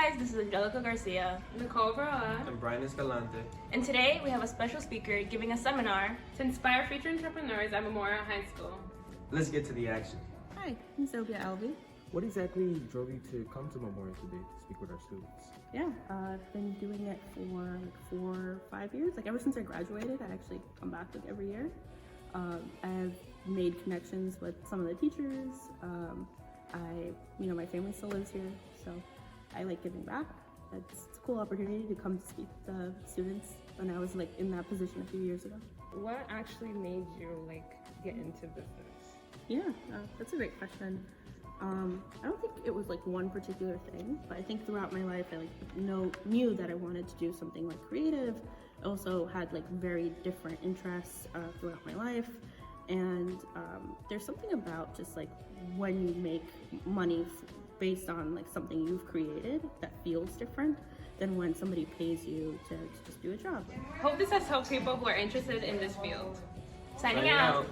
guys, this is Angelica Garcia, Nicole Varela, and Brian Escalante. and today we have a special speaker giving a seminar. to inspire future entrepreneurs at Memorial High School. Let's get to the action. Hi, I'm Sylvia Alvey. What exactly drove you to come to Memorial today to speak with our students? Yeah, I've been doing it for like 4 or 5 years. Like ever since I graduated, I actually come back like every year. I've made connections with some of the teachers. My family still lives here, so I like giving back. It's a cool opportunity to come to speak to students when I was like in that position a few years ago. What actually made you get into business? Yeah, that's a great question. I don't think it was like one particular thing, but I think throughout my life I knew that I wanted to do something like creative. I also had like very different interests throughout my life, and there's something about just like when you make money based on like something you've created that feels different than when somebody pays you to just do a job. Hope this has helped people who are interested in this field. Signing out.